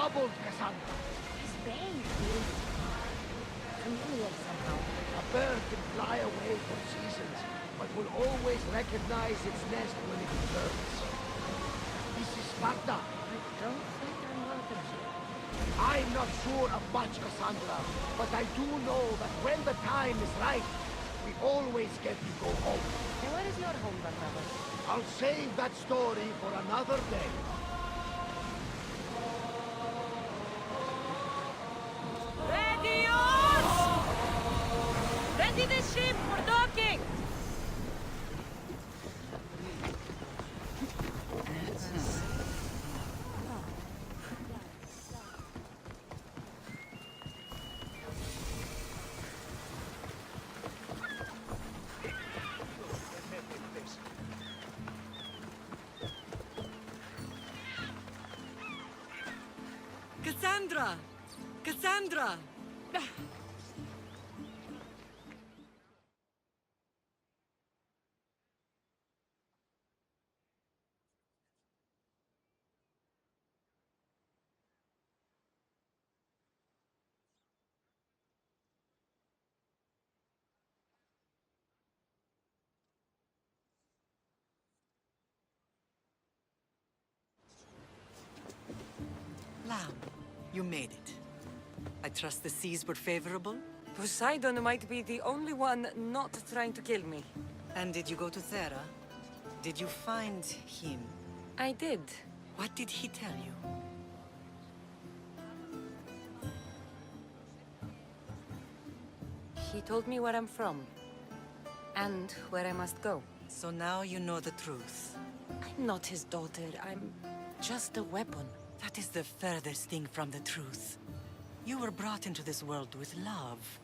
troubled, Cassandra. His bane feels familiar somehow. A bird can fly away for seasons, but will always recognize its nest when it returns. This is Sparta. I don't think I'm welcome here. I'm not sure of much, Cassandra, but I do know that when the time is right, we always get to go home. And where is your home, Barnabas? I'll save that story for another day. Ready, yours! Ready the ship for docking! Cassandra! Cassandra! Lamb, you made it. I trust the seas were favorable? Poseidon might be the only one not trying to kill me. And did you go to Thera? Did you find him? I did. What did he tell you? He told me where I'm from. And where I must go. So now you know the truth. I'm not his daughter. I'm just a weapon. That is the furthest thing from the truth. You were brought into this world with love.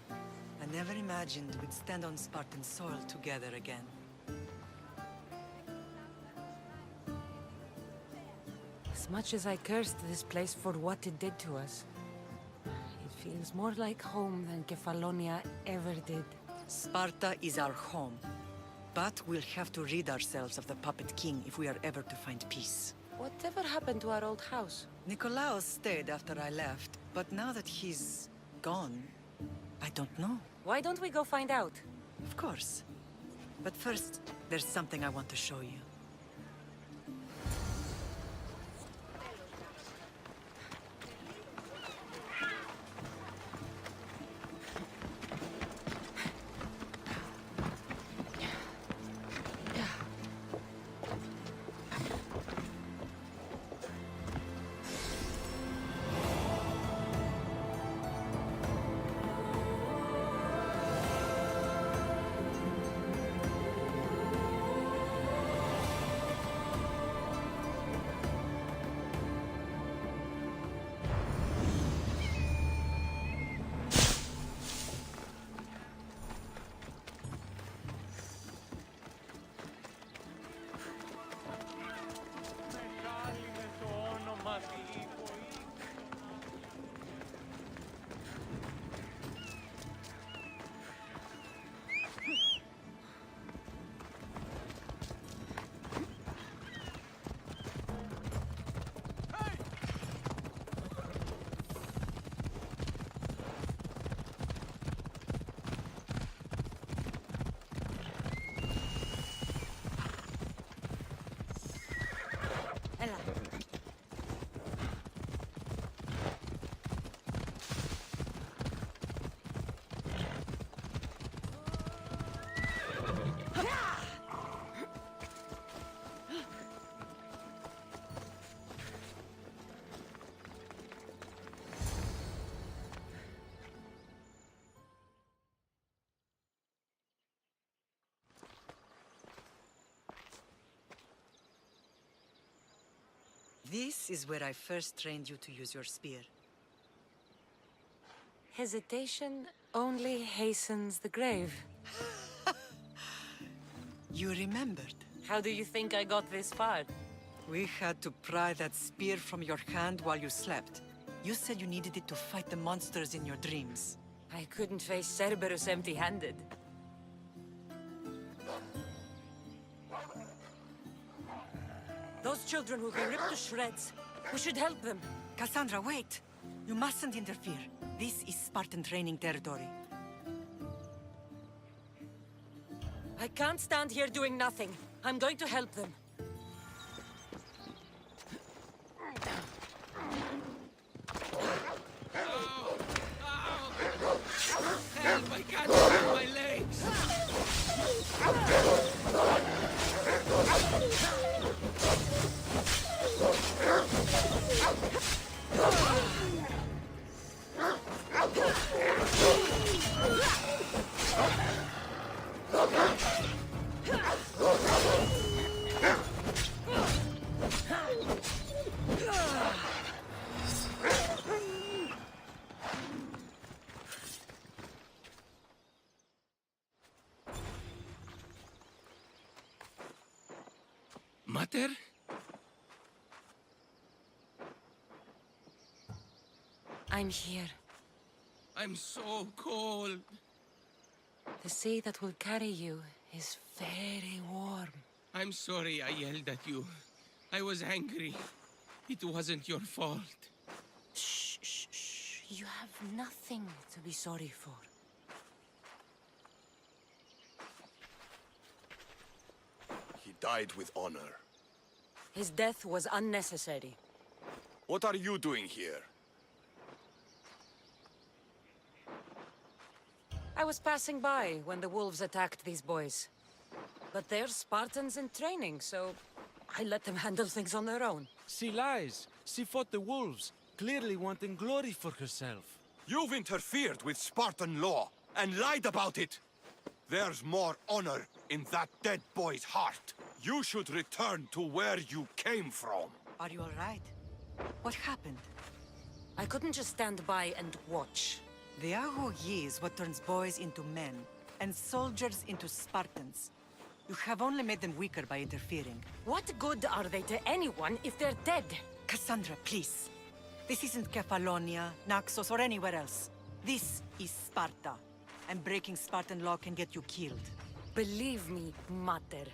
I never imagined we'd stand on Spartan soil together again. As much as I cursed this place for what it did to us, it feels more like home than Kefalonia ever did. Sparta is our home. But we'll have to rid ourselves of the puppet king if we are ever to find peace. Whatever happened to our old house? Nikolaos stayed after I left, but now that he's gone, I don't know. Why don't we go find out? Of course. But first, there's something I want to show you. This is where I first trained you to use your spear. Hesitation only hastens the grave. You remembered. How do you think I got this far? We had to pry that spear from your hand while you slept. You said you needed it to fight the monsters in your dreams. I couldn't face Cerberus empty-handed. Those children will be ripped to shreds. We should help them. Cassandra, wait! You mustn't interfere. This is Spartan training territory. I can't stand here doing nothing. I'm going to help them. Help! I can't feel my legs! Mater? I'm here. I'm so cold. The sea that will carry you is very warm. I'm sorry I yelled at you. I was angry. It wasn't your fault. Shh, shh, shh. You have nothing to be sorry for. He died with honor. His death was unnecessary. What are you doing here? I was passing by when the wolves attacked these boys. But they're Spartans in training, so I let them handle things on their own. She lies. She fought the wolves, clearly wanting glory for herself. You've interfered with Spartan law and lied about it. There's more honor in that dead boy's heart. You should return to where you came from. Are you all right? What happened? I couldn't just stand by and watch. The Agogi is what turns boys into men, and soldiers into Spartans. You have only made them weaker by interfering. What good are they to anyone if they're dead? Cassandra, please. This isn't Kefalonia, Naxos, or anywhere else. This is Sparta, and breaking Spartan law can get you killed. Believe me, Mater.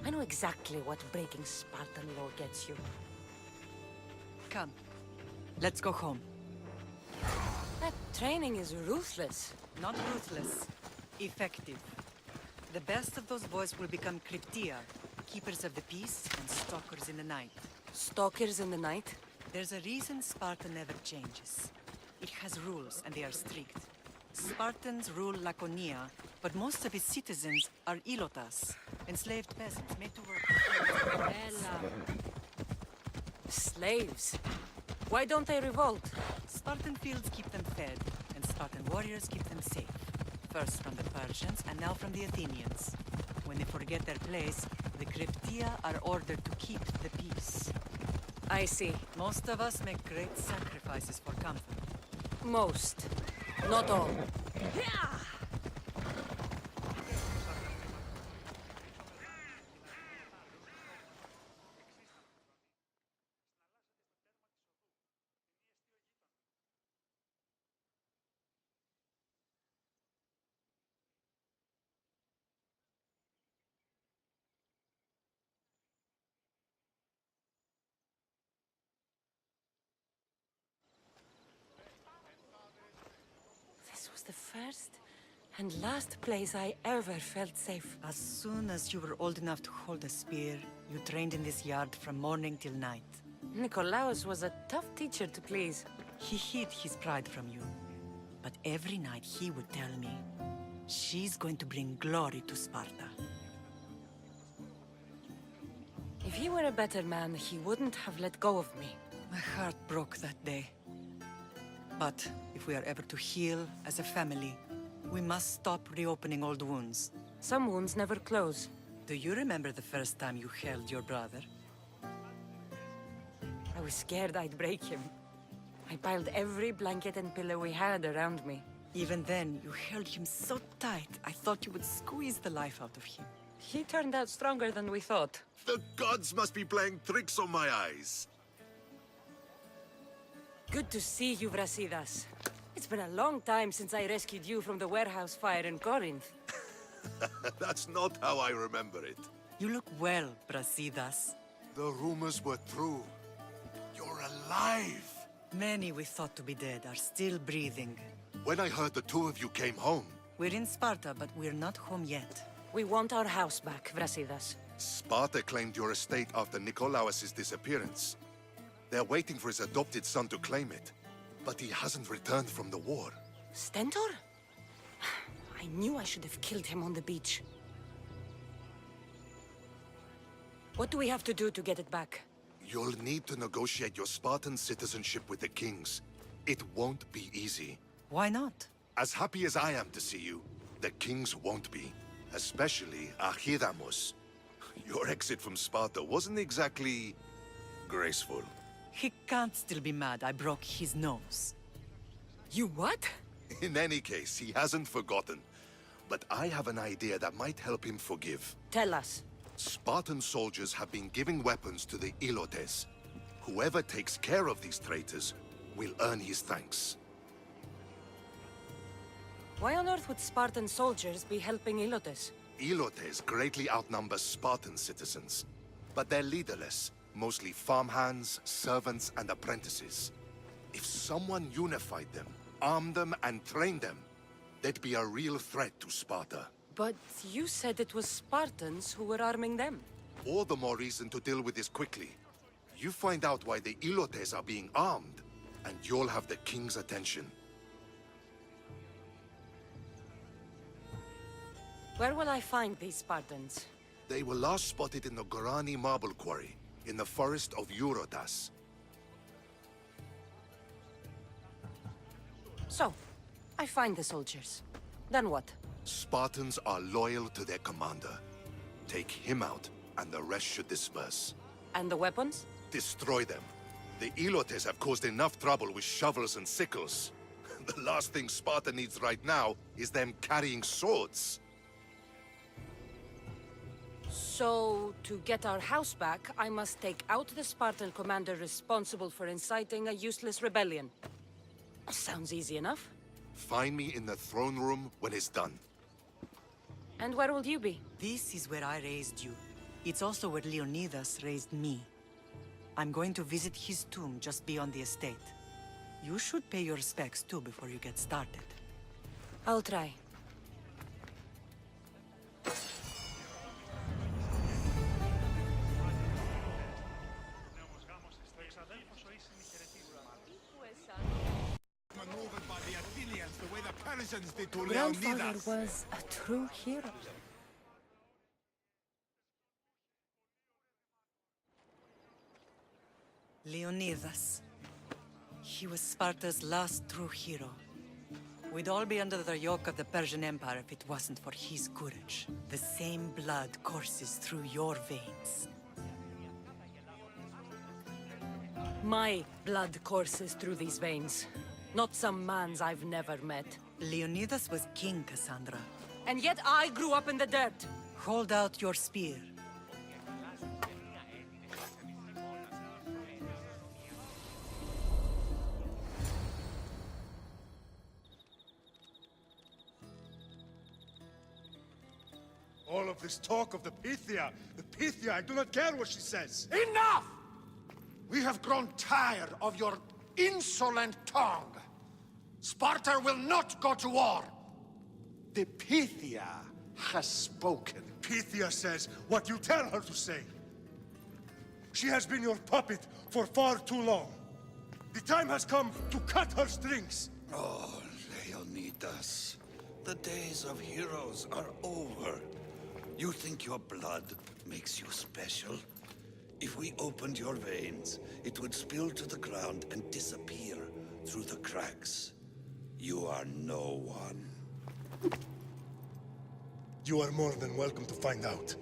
I know exactly what breaking Spartan law gets you. Come, let's go home. That training is ruthless. Not ruthless, effective. The best of those boys will become Cryptia, keepers of the peace and stalkers in the night. Stalkers in the night? There's a reason Sparta never changes. It has rules, and they are strict. Spartans rule Laconia, but most of its citizens are ilotas, enslaved peasants made to work. Slaves? Why don't they revolt? Spartan fields keep them fed, and Spartan warriors keep them safe. First from the Persians, and now from the Athenians. When they forget their place, the Cryptia are ordered to keep the peace. I see. Most of us make great sacrifices for comfort. Most. Not all. This was the first and last place I ever felt safe. As soon as you were old enough to hold a spear, you trained in this yard from morning till night. Nikolaos was a tough teacher to please. He hid his pride from you. But every night he would tell me, she's going to bring glory to Sparta. If he were a better man, he wouldn't have let go of me. My heart broke that day. But if we are ever to heal as a family, we must stop reopening old wounds. Some wounds never close. Do you remember the first time you held your brother? I was scared I'd break him. I piled every blanket and pillow we had around me. Even then, you held him so tight, I thought you would squeeze the life out of him. He turned out stronger than we thought. The gods must be playing tricks on my eyes. Good to see you, Brasidas. It's been a long time since I rescued you from the warehouse fire in Corinth. That's not how I remember it. You look well, Brasidas. The rumors were true. You're alive! Many we thought to be dead are still breathing. When I heard the two of you came home, We're in Sparta, but we're not home yet. We want our house back, Brasidas. Sparta claimed your estate after Nikolaos' disappearance. They're waiting for his adopted son to claim it. But he hasn't returned from the war. Stentor? I knew I should have killed him on the beach. What do we have to do to get it back? You'll need to negotiate your Spartan citizenship with the kings. It won't be easy. Why not? As happy as I am to see you, the kings won't be. Especially Archidamos. Your exit from Sparta wasn't exactly graceful. He can't still be mad I broke his nose. You what? In any case, he hasn't forgotten. But I have an idea that might help him forgive. Tell us. Spartan soldiers have been giving weapons to the Ilotes. Whoever takes care of these traitors will earn his thanks. Why on earth would Spartan soldiers be helping Ilotes? Ilotes greatly outnumber Spartan citizens, but they're leaderless, mostly farmhands, servants, and apprentices. If someone unified them, armed them, and trained them, they'd be a real threat to Sparta. But you said it was Spartans who were arming them. All the more reason to deal with this quickly. You find out why the Ilotes are being armed, and you'll have the king's attention. Where will I find these Spartans? They were last spotted in the Gorani marble quarry, in the forest of Eurotas. So, I find the soldiers. Then what? Spartans are loyal to their commander. Take him out, and the rest should disperse. And the weapons? Destroy them. The Ilotes have caused enough trouble with shovels and sickles. The last thing Sparta needs right now is them carrying swords. So, to get our house back, I must take out the Spartan commander responsible for inciting a useless rebellion. Sounds easy enough. Find me in the throne room when it's done. And where will you be? This is where I raised you. It's also where Leonidas raised me. I'm going to visit his tomb just beyond the estate. You should pay your respects too before you get started. I'll try. Maneuvered by the Athenians the way the Persians did to Grandfather Leonidas. was a true hero. Leonidas. He was Sparta's last true hero. We'd all be under the yoke of the Persian Empire if it wasn't for his courage. The same blood courses through your veins. My blood courses through these veins. Not some man's I've never met. Leonidas was king, Cassandra. And yet I grew up in the dirt. Hold out your spear. All of this talk of the Pythia, I do not care what she says. Enough! We have grown tired of your insolent tongue. Sparta will not go to war. The Pythia has spoken. Pythia says what you tell her to say. She has been your puppet for far too long. The time has come to cut her strings. Oh, Leonidas. The days of heroes are over. You think your blood makes you special? If we opened your veins, it would spill to the ground and disappear through the cracks. You are no one. You are more than welcome to find out.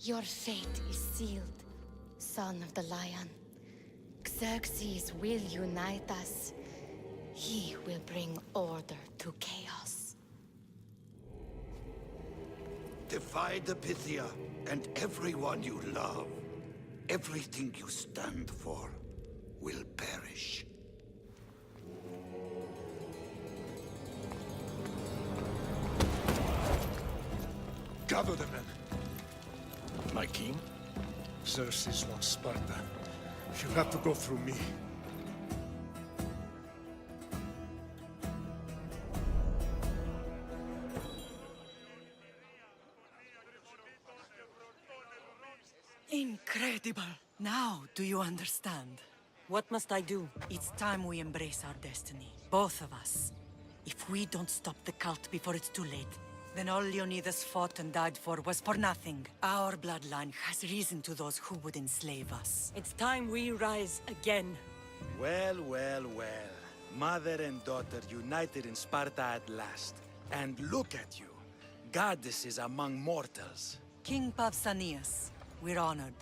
Your fate is sealed, son of the lion. Xerxes will unite us. He will bring order to chaos. Defy the Pythia and everyone you love. Everything you stand for will perish. Gather the men. My king? Xerxes wants Sparta. She'll have to go through me. Incredible! Now do you understand? What must I do? It's time we embrace our destiny, both of us. If we don't stop the cult before it's too late, then all Leonidas fought and died for was for nothing. Our bloodline has risen to those who would enslave us. It's time we rise again. Well, well, well. Mother and daughter united in Sparta at last. And look at you. Goddesses among mortals. King Pausanias, we're honored.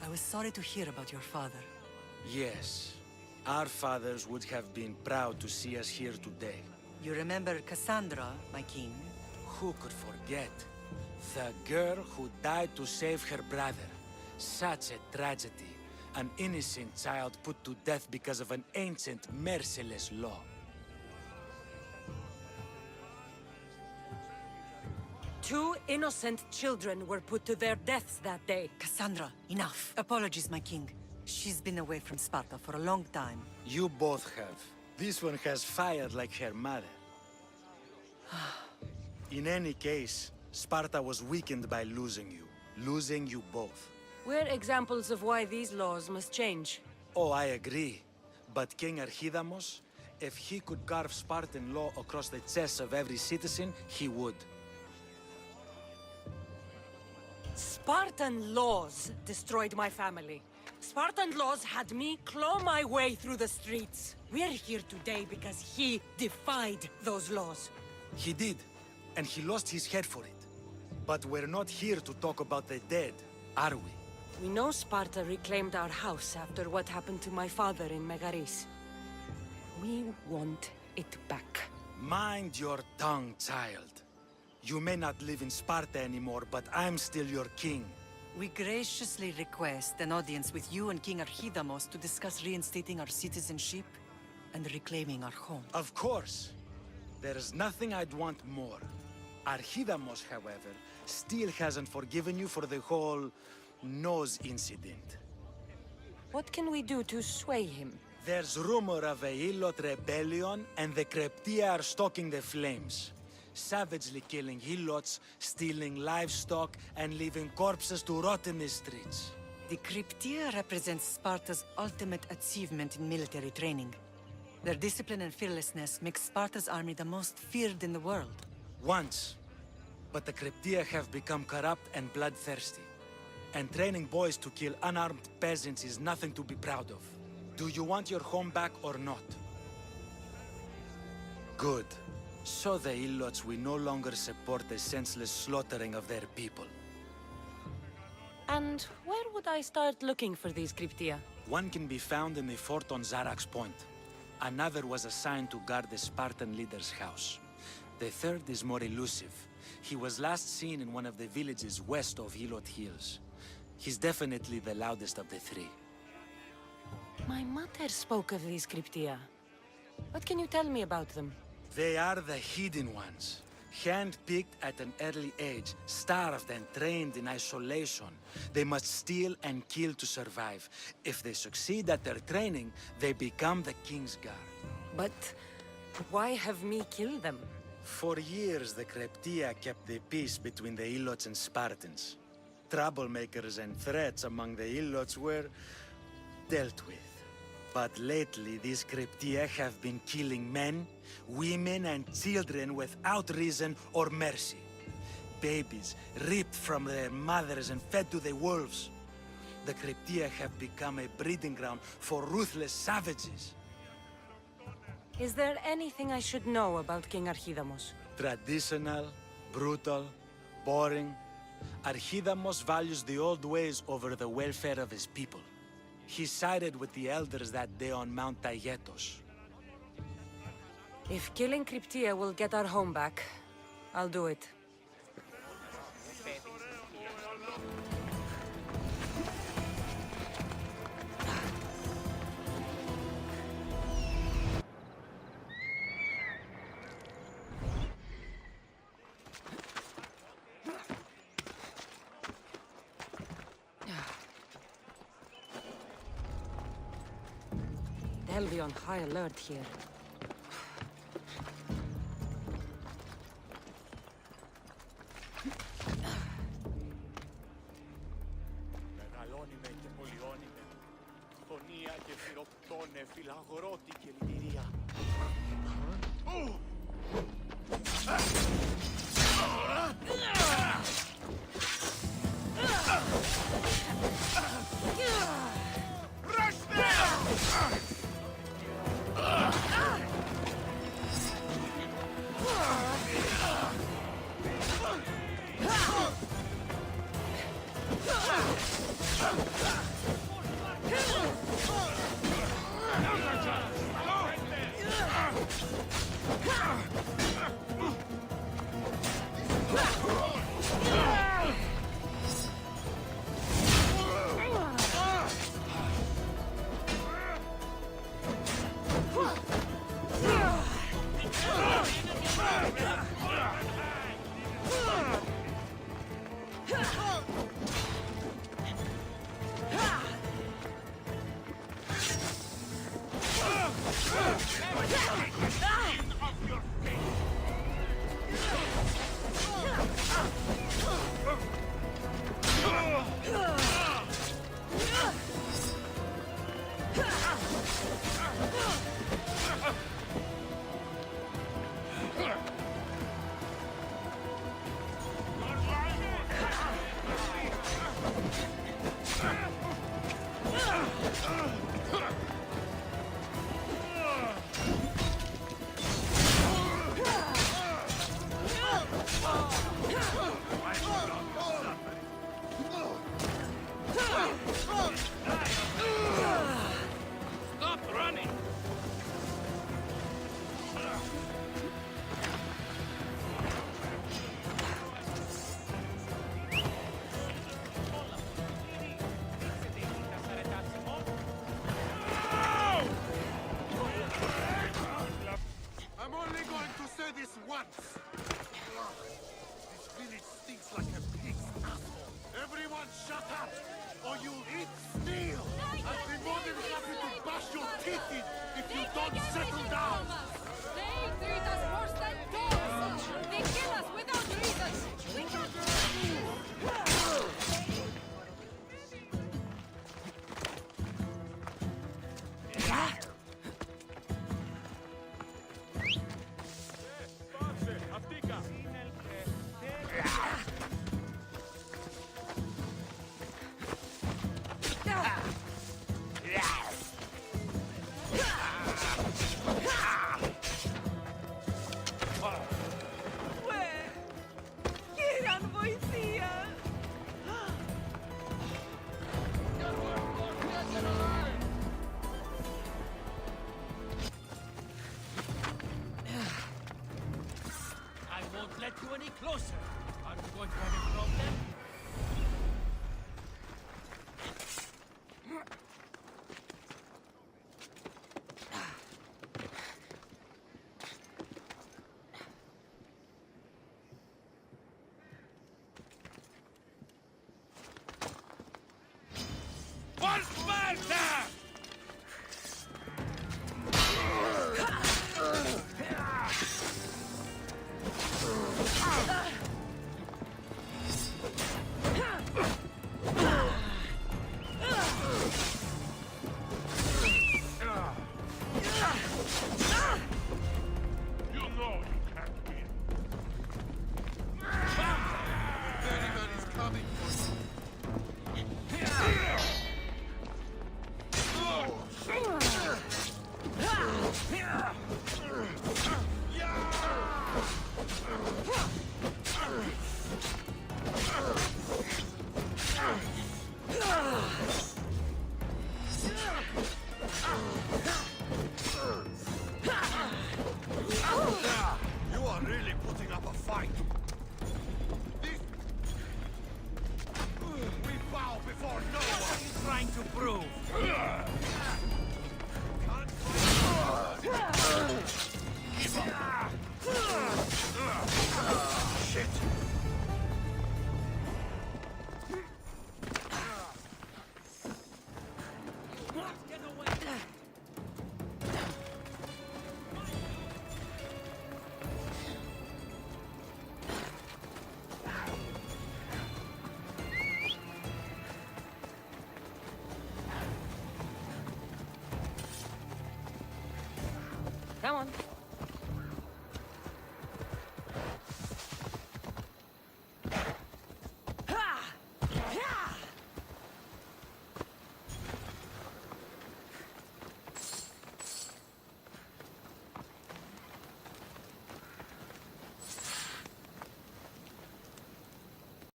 I was sorry to hear about your father. Yes. Our fathers would have been proud to see us here today. You remember Cassandra, my king? Who could forget? The girl who died to save her brother. Such a tragedy. An innocent child put to death because of an ancient, merciless law. Two innocent children were put to their deaths that day. Cassandra, enough. Apologies, my king. She's been away from Sparta for a long time. You both have. This one has fired like her mother. In any case, Sparta was weakened by losing you both. We're examples of why these laws must change. Oh, I agree. But King Archidamos, if he could carve Spartan law across the chests of every citizen, he would. Spartan laws destroyed my family. Spartan laws had me claw my way through the streets. We're here today because he defied those laws. He did, and he lost his head for it. But we're not here to talk about the dead, are we? We know Sparta reclaimed our house after what happened to my father in Megaris. We want it back. Mind your tongue, child. You may not live in Sparta anymore, but I'm still your king. We graciously request an audience with you and King Archidamos to discuss reinstating our citizenship and reclaiming our home. Of course. There's nothing I'd want more. Archidamos, however, still hasn't forgiven you for the whole nose incident. What can we do to sway him? There's rumor of a Hilot rebellion, and the Kreptia are stoking the flames. Savagely killing Helots, stealing livestock, and leaving corpses to rot in the streets. The Cryptia represents Sparta's ultimate achievement in military training. Their discipline and fearlessness make Sparta's army the most feared in the world. Once. But the Cryptia have become corrupt and bloodthirsty. And training boys to kill unarmed peasants is nothing to be proud of. Do you want your home back or not? Good. So the Ilots will no longer support the senseless slaughtering of their people. And where would I start looking for these Cryptia? One can be found in the fort on Zarak's Point. Another was assigned to guard the Spartan leader's house. The third is more elusive. He was last seen in one of the villages west of Hilot Hills. He's definitely the loudest of the three. My mother spoke of these Cryptia. What can you tell me about them? They are the hidden ones. Hand-picked at an early age, starved and trained in isolation. They must steal and kill to survive. If they succeed at their training, they become the King's Guard. But why have me kill them? For years, the Cryptia kept the peace between the Ilots and Spartans. Troublemakers and threats among the Ilots were dealt with. But lately, these Cryptia have been killing men, women, and children without reason or mercy. Babies ripped from their mothers and fed to the wolves. The Cryptia have become a breeding ground for ruthless savages. Is there anything I should know about King Archidamos? Traditional, brutal, boring. Archidamos values the old ways over the welfare of his people. He sided with the elders that day on Mount Taygetos. If killing Cryptia will get our home back, I'll do it. hell be on high alert here. Μεγαλώνει και πολιώνει με. Φωνία και φυροκτώνε, φυλαγρώτη και λυτηρία.